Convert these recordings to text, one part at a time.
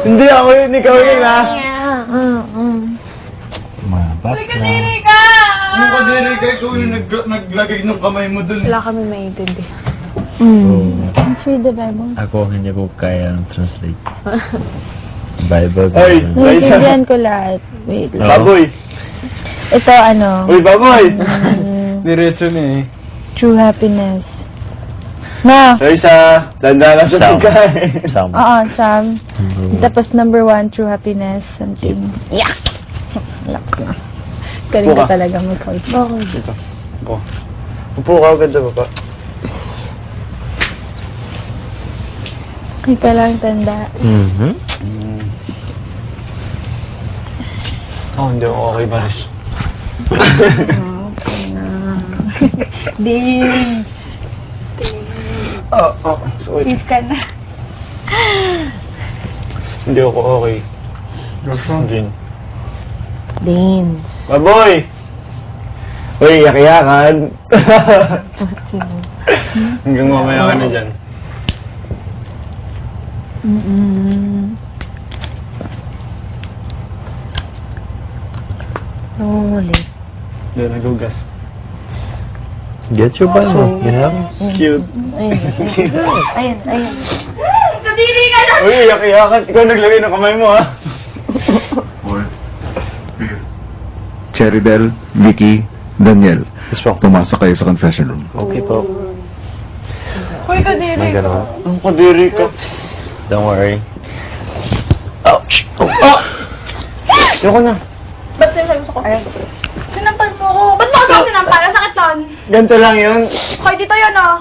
Hindi ako yun, ikaw yun ha. Mabat May kadiri ka! Yung kadiri ka, ikaw yung naglagay ng kamay mo dun. Wala kami maintindihan. Let's read the Bible. Ako hindi ko kaya ng translate. Bible. Ay! Naiintindihan ko lahat. Wait lang. Baboy! Ito ano? Uy, baboy! mm, Diretso na eh. True happiness. Na! So isa, dandala sa Sam. pagkain. Sam. Oo, Sam. Number one. Tapos number 1, true happiness. Something. Yeah! Lock na. Galing ka Buka. talaga mag-call. Okay. Dito. Upo. Upo ka, ganda ba pa? Ito lang tanda. Mhm. Oh, hindi ako okay, Baris. Okay na. Din. Sorry. Please ka na. Hindi ako okay. Din. Din. Baboy! Uy, yak-yakan. Hanggang mamaya ka na dyan. Nangungulit. Doon, nagugas. Get your Bible. You have? Cute. Ayun, ayun. Kadiri ka lang! Uy, yak-yakan. Ikaw naglagay ng kamay mo, ha? Cherrybel, Vicky, Daniel. Yes po. Pumasok kayo sa confession room. Okay po. Uy, kadiri May ka. gano'n. Ang kadiri ka. Don't worry. Ouch! Ayoko na. Ba't sinasabi ko? Sinampal mo ako. Ba't mo ako sinampal? Ang sakit nun. Ganito lang yun. Okay, dito yun oh.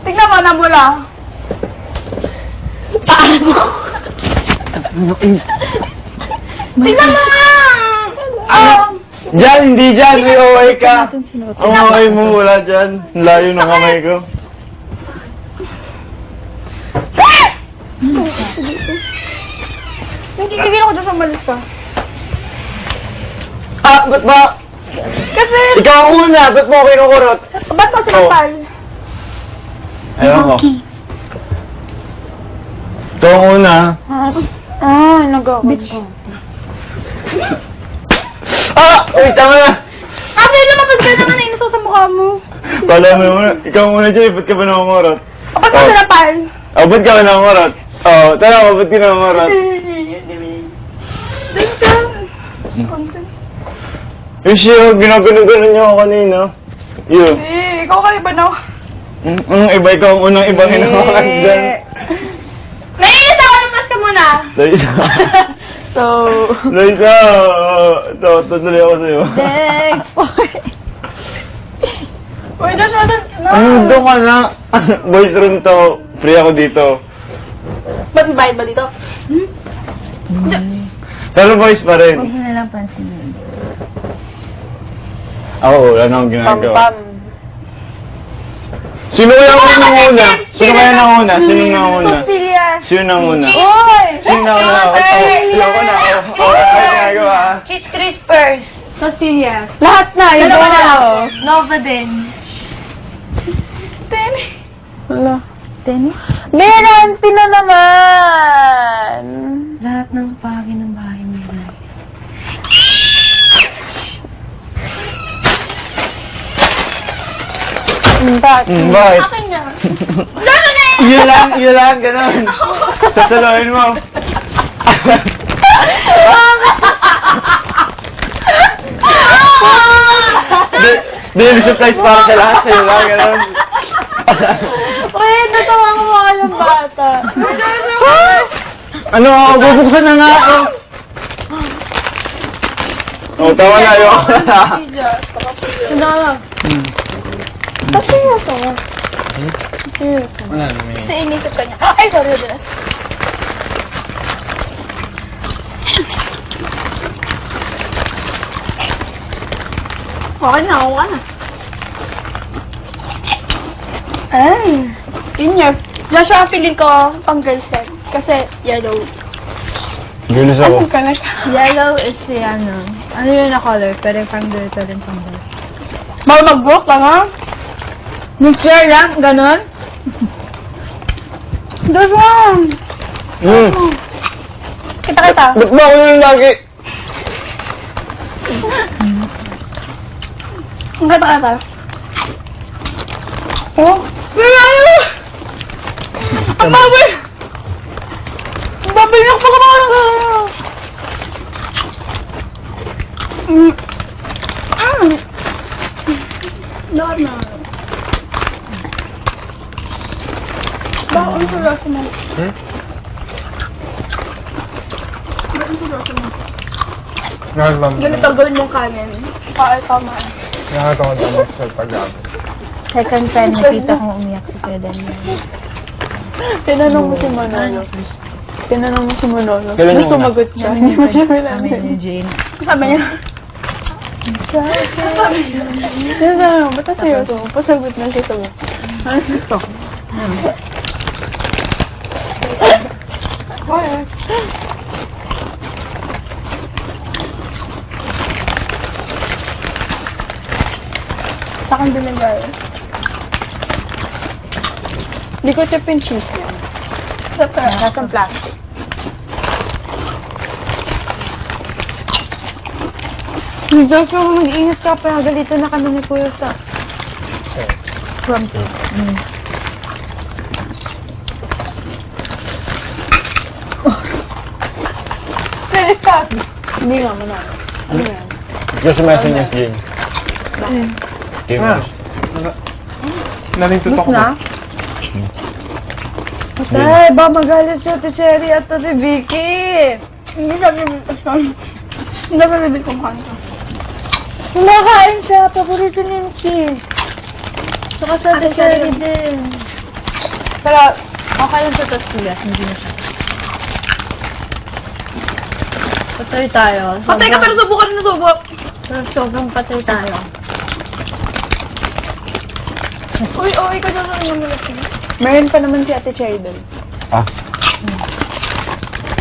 Tignan mo, namula. Tignan mo nga! Diyan, hindi dyan. May OA ka. Ang OA mo wala dyan. Ang layo ng kamay ko. Hindi ako dyan sa malis ka. Ah, ba't ba? Kasi, Ikaw ang una. Ba't mo ako kinukurot? ba't mo sinampal? Ewan ko. Ikaw ang una. Nag-awad ko. Ah! Uy, tama na. Kasi lumabas ka naman na inasaw sa mukha mo. Kala mo yung una. Ikaw ang una dyan. Ba't ka ba nakangurot? Ba't mo sinampal? Oh, ba't ka ba nakangurot? Oh, tara mo. Ba't ka nakangurot? Dahil ka. Yung siya, ginagano-gano niyo ako kanina. Yun. Ikaw kayo ba na? Ang iba, ikaw ang unang ibang hinawakan dyan. Naiinis ako, lumabas ka muna. Dahil So, Dahil ka, ito, tutuloy ako sa'yo. next point. Uy, Joshua, doon. Doon ka na. Boys room to. Free ako dito. Ba't may bayad ba dito? Pero boys pa rin. Huwag mo na lang pansinin. Ako, wala na akong ginagawa. Pam-pam. Sino kaya ako nanguna? Sino kaya nanguna? Sino nanguna? Tostillas. Sino nanguna? Uy! Sino nanguna? Ayoko na ako. Ako na ginagawa. Cheese crispers. Tortillas. Lahat na, yung Dalawa dalawa na na. ako. Nova din. Tenny. Wala. Tenny? Meron! Pina naman! Lahat ng bahagi ng bahay mo. Bakit? Akin niya. Gano'n eh! Yun lang, ganun. Sasaloin mo. Di yung surprise para sa lahat sa'yo lang, ganun. Uy, natawa ko mga ng bata. Ano ako, bubuksan na nga ako. Oh, tawa na yun. Ano lang. Ba't seryoso? Seryoso. Wala naman Kasi inisip ka niya. Ay, sorry, Jonas. Okay na, okay na. Ay, yun yun. Joshua, feeling ko pang girl set. Kasi yellow. Gulis ako. Ka na siya. Yellow is si ano. Ano yun na color? Pero pang girl pa rin pang girl. Bawal mag-book lang, ha? Mixture lang? Ganon? Joshua! kata. Ba't ba ako yung lagi? Ang kata. Oh? Ano? Ang baboy! Ang baboy ng pagkakaroon! Lahat na. Bakit ang seryoso mo? Hmm? Bakit ang seryoso mo? Nakakatawa. Ganito gawin mong kanin. Para tama. Nakakatawa naman sa pag-gabi. Second time nakita kong umiyak si Kuya Daniel. Tinanong mo si Manolo. Tinanong mo si Manolo. Kailan Ano yung sumagot siya? Kami Hindi mo siya kami ni pinansin. Jane. Sabi niya. Sabi niya, ba't na seryoso? Pasagot na siya sagot. Ano ito? What? Sa akin binigay. Hindi ko chip yung cheese niya. Nasa plastic. Diyos mo, mag-ingat ka pa. Galito na kami ni Kuya sa crumpet. Delicate. Hindi nga, manalo. Ano yan? Gusto mo yung next game? Game Ah. Nalintut ako. Tay, ba magalit si Ate Cherry at Ate Vicky? Hindi sabi hindi sabi bibig kong kanin ko. Kumakain siya. Paborito niya yung cheese. Saka sa Ate Cherry din. Pero, Okay lang sa tortillas, hindi na siya. Patay tayo. patay ka pero subukan na subok. Sobrang patay tayo. Uy, ka dyan sa namulat niya. Meron pa naman si Ate Cherry doon. Ah.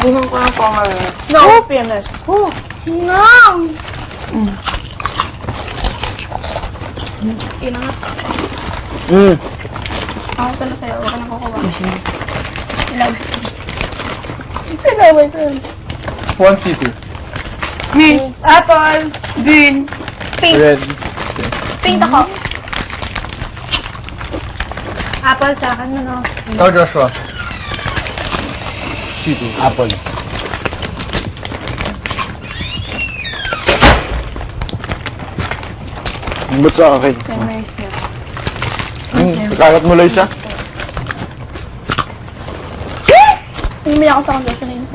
Buhan ko ng pangalan. No, PMS. Oh, no! Inangat. Ako ito na sa'yo, huwag ka nang kukuha. Ilag. Pinaway ko yun. 1 city. Green. Apple. Green. Pink. Red. Pink ako. Apple sa akin, ano? Ikaw, Joshua. City. Apple. Ba't sa akin? Memories niya. Kakat mo lang siya? Umiyak ako sa conversion na yun.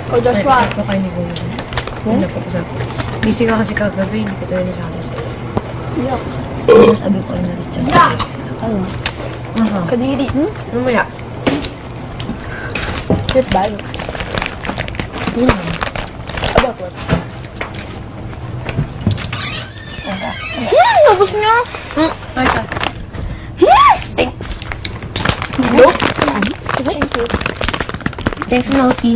O Joshua. Ito kayo ni Kuya. Hindi po ko sabi. Busy ka kasi kagabi, hindi ko tayo nasabi sa'yo. Iyak. Sabi ko na rin siya. Iyak. Ano? Kadiri. Namaya. Sit bayo. Aba po. Nabos niya. Ay, ka. Thanks. Nope. Thank you. Thanks, Moski.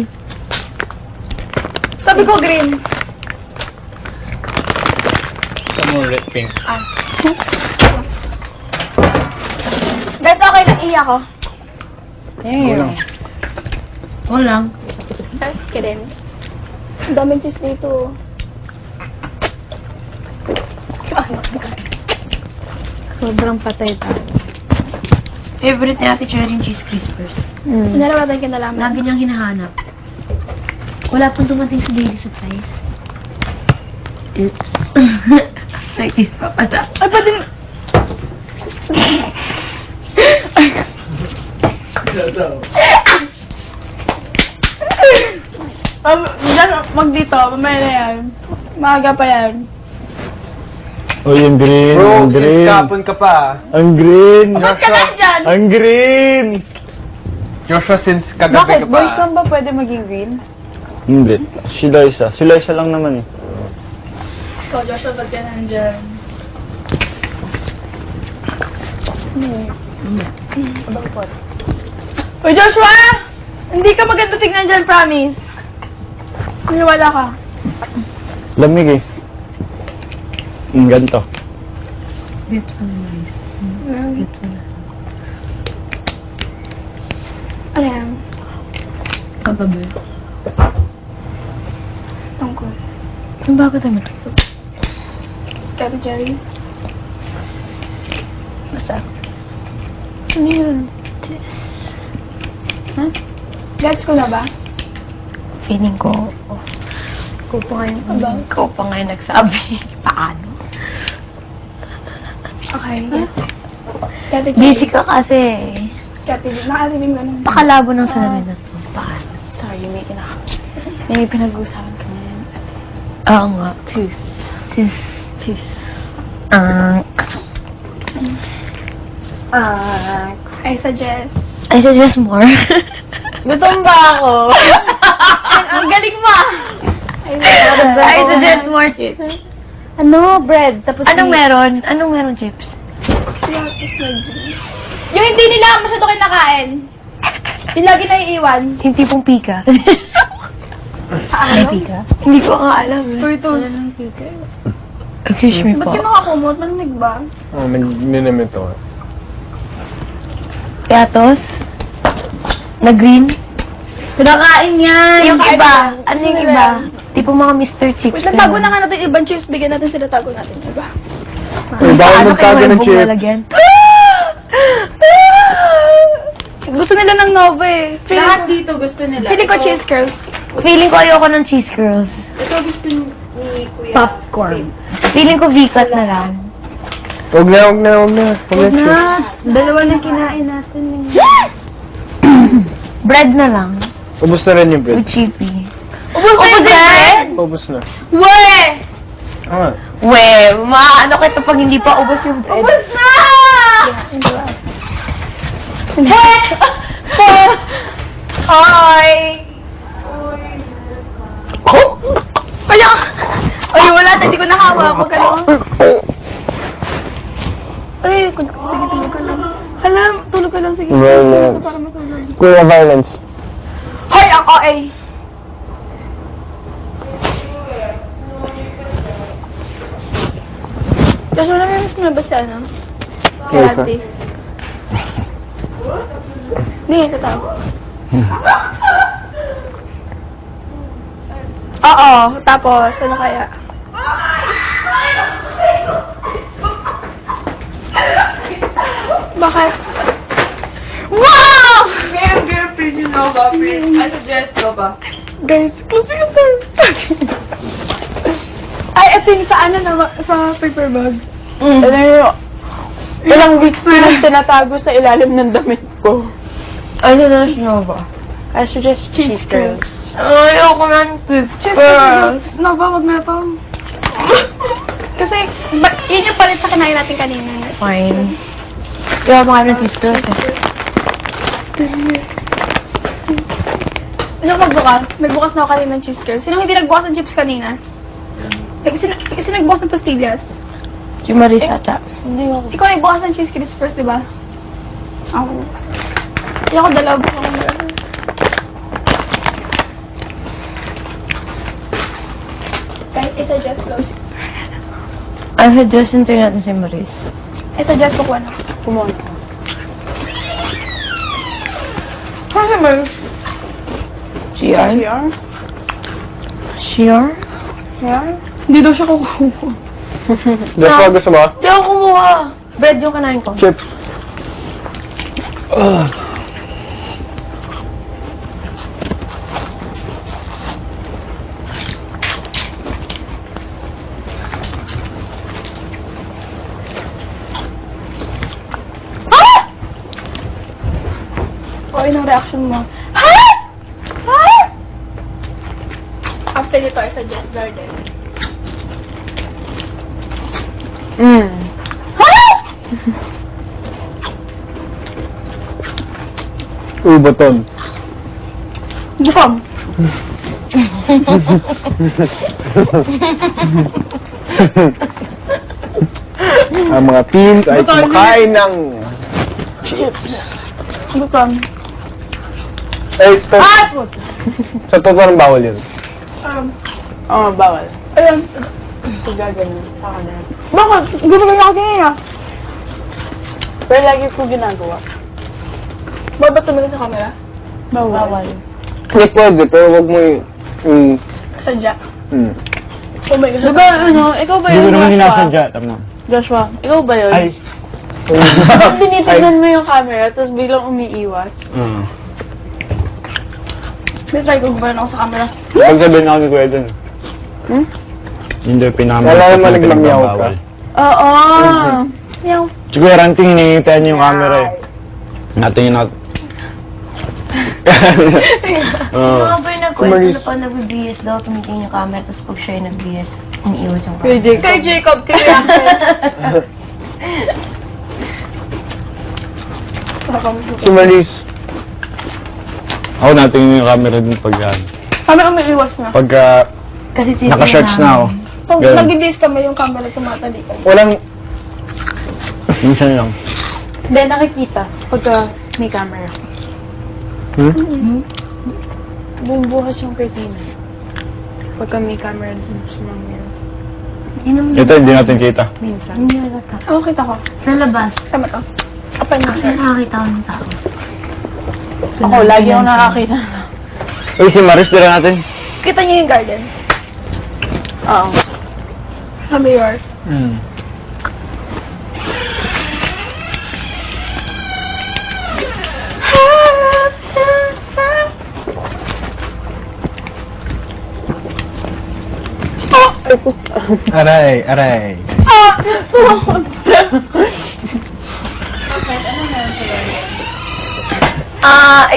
Sabi ko green. Some red pink. Guys, okay lang iyak ko. Walang. Walang. Guys, kidding. Ang daming cheese dito. Sobrang patay tayo. Favorite ni Ate Cherry yung cheese crispers. Narawa tayong kinalaman. Lagi niyang hinahanap. Wala pang dumating sa daily supplies. Oops. Ay, papata. Ay, pwede... Mag dito, mamaya na yan. Maaga pa yan. Oh, yung green. Bro, ang green. kapon ka pa. Ang green. Ba't ka nandyan? Ang green. Joshua, since Bakit? kagabi ka pa. Boys lang ba pwede maging green? Hindi. Si Liza. Si Liza lang naman eh. Ikaw, Joshua, ba't ka nandyan? Uy, Joshua! Hindi ka maganda tignan dyan, promise. Maniwala ka. Lamig eh. Ang ganito. Beautiful nice. Beautiful. kagabi. Tungkol. Yung bago tayo matulog. Kati Jerry. Basta. Ano yun? Ha? Gets ko na ba? Feeling ko, ikaw pa ngayon nagsabi. Paano? Okay, gets. Kati Busy ka kasi. Kati, nakasibing ka na. Pakalabo ng salamin na to. Paano? Sorry, may pinag-usapan ka ngayon. Oo nga. Tis. I suggest. I suggest more. Gutom ba ako? Ang galing mo! I suggest more chips. Ano? Bread. Tapos Anong meron chips? Yung hindi nila masyado kinakain. Yung lagi na iiwan. Yung tipong pika. May pika? Hindi ko nga alam. Turtles. Excuse me Ba't po. yung nakakumot? Malamig ba? Oh, minimito. Piatos? Na green? Pinakain yan! Yung iba. Ano yung iba? Tipong mga Mr. Chips. Wait, tago na nga natin ibang chips. Bigyan natin sila, tago natin iba. Ay, bawal magtago ng chip. Gusto nila ng Nova eh. Lahat dito gusto nila. Feeling ko cheese curls. Feeling ko ayoko ng cheese curls. Ito gusto ni Kuya. Popcorn. Feeling ko V-cut na lang. Huwag na. Dalawa na kinain natin eh. Bread na lang. Ubus na rin yung bread. With chippy. Ubus na yung bread? Ubus na. Weh! Ah. Ano kita pag hindi pa ubos yung bread? Ubus na! Hi! Kaya! Ay, wala. Hindi ko nakawa. Huwag ka lang. Ay, sige, tulog ka lang. Hala, tulog ka lang. Sige, Well, para matulog. Kuya Violence. Hoy, ang OA! Kasi wala may mas nabas sa ano? Yes, Ate. Hindi, tatawa. Oo, tapos, ano kaya? Bakit? Wow! Please, you know ba, please? I suggest ko ba? Guys, close your door. Ay, ito yung sa ano na, sa paper bag. Ano yung, ilang weeks na lang tinatago sa ilalim ng damit ko. Ano na Nova? I suggest cheese curls. Ayoko na ng Cheese curls. Nova, wag na to. Kasi, yun yung palit sa kinain natin kanina. Fine. Kaya mga ng cheese curls eh. Ano magbukas? Nagbukas na ako kanina ng cheese curls. Sino hindi nagbukas ng chips kanina? Kasi nagbukas ng pastillas. Si Maris ata. Hindi ako. Ikaw nagbukas ng cheese curls first, di ba? Ako. Hindi ako dalawa. Guys, i-suggest close. I suggest hintayin natin si Maris. I-suggest ko ano. Kumon. Kasi Maris. CR? CR? CR? CR? Hindi daw siya kukuha. That's what gusto mo? Hindi ako kumuha. Bread yung kanain ko. Chips. O, yun ang reaction mo. After nito, I suggest garden. Ubaton. Jam! Ang mga teens ay kumakain ng chips. Bukan. Eh, sa totoo ng bawal yun. Bawal. Ayun. Gaganon. Ako na. Bakit? Gusto ko na ako kanina. Pero lagi ko ginagawa. Ba't tumingin sa camera? Bawal. Hindi pwede, pero wag mo yung... Sadya. Hmm. Oh my God. Diba, ano, ikaw ba Hindi yun, ko naman Joshua? sinasadya, tama. Joshua, ikaw ba yun? Ay. Pag tinitignan mo yung camera, tapos biglang umiiwas. May try ko ba ako sa camera? Pag sabihin ako ni Kuya dun. Hmm? Hindi pinamit. Wala naman naglamyaw ka. Oo. Yung... Si Kuya Ranting, hinihintay niya yung camera eh. Natingin ako. Oo. Mga ba yung nagkwento na pa nag-BS daw, tumitingin yung camera, tapos pag siya yung nag-BS, umiiwas yung camera. Kay Jacob, kiniyakin. Si Maris. Ako natingin yung camera dun pagka... Kami umiiwas na. Pagka Kasi naka-shorts na ako. Pag Ganun. nag-dis kami, yung camera tumatalikan. Walang... Minsan lang. Hindi, nakikita. Pagka may camera. Bumubuhas yung curtain. Pagka may camera dun sa mga mirror. Ito, hindi natin kita. Minsan. Hindi halata. Oo, kita ko. Sa labas, Tama to. Apa niya, kasi nakakita ko ng tao. Ako, lagi ako nakakita. Uy, si Maris, tira natin. Kita niyo yung garden. Oo. Sa mayor. Aray, aray.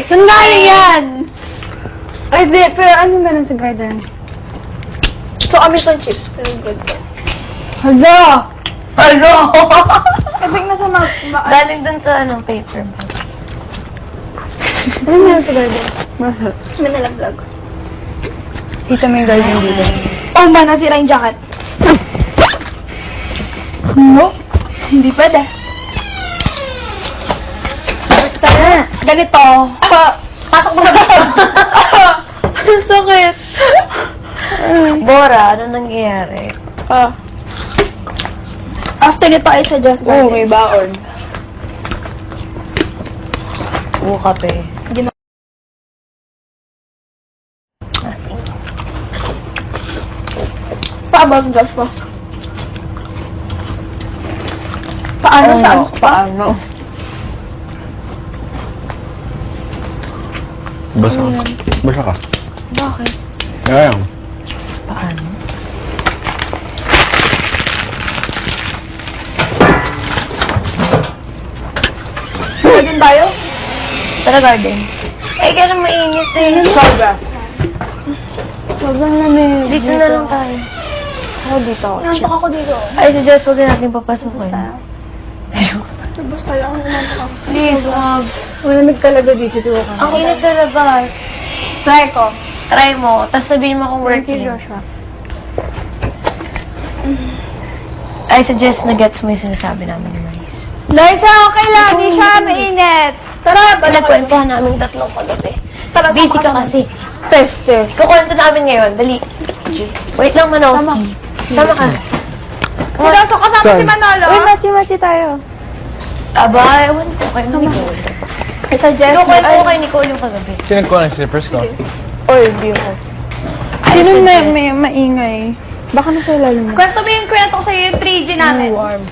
Sandali yan! Ay, di, pero ano meron sa garden? So, kami itong chips. Pero good to. Hala! Ano? Kasi nasa Galing dun sa paper bag. Ano meron sa garden? may nalaglag. Kita mo yung garden dito. Oh man, nasira yung jacket. No? Hindi pwede. Ganito. Pasok mo na dito. Ang sakit. Bora, ano nangyayari? After nito ay suggest Oo, may baon. Kape. Paabang Diyos mo. Paano saan? Paano? Basa ka. Basa ka. Bakit? Ayan. Paano? Garden tayo? Tara garden. Eh, kaya lang mainit eh. Sobra. Sobrang lamig. Dito na lang tayo. Ako dito. Nantok ako dito. Ay, suggest huwag na natin papasukin. Labas tayo. Ang nantok ako. Please, wag. Malamig talaga dito. Diba ka? Ang init sa labas. Try ko. Try mo, tapos sabihin mo kung Thank you, working. Joshua. I suggest na gets mo yung sinasabi namin ni Maris. Liza, okay lang. Hindi siya mainit. Tara, Pinagkwentuhan namin tatlong kagabi. Tara, Busy ka kasi. Tester. Kukwento namin ngayon. Dali. Wait lang, Manowski. Tama ka. Pinasok kasama si Manolo. Uy, matchi-matchi tayo. Aba, ewan ko kayo ni Nicole. I suggest Kukwento ko kay Nicole yung kagabi. Sinag ko ng slippers ko. Oy, hindi ako. Sino may maingay? Baka nasa ilalim na. Kwento mo yung kwento ko sa'yo yung 3G namin. Warm.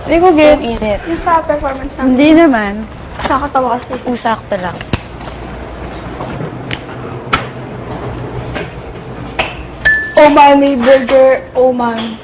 Hindi ko get. Init. Yung sa performance namin. Hindi naman. Nakakatawa kasi. Usakto lang. Oh my, may burger. Oh my.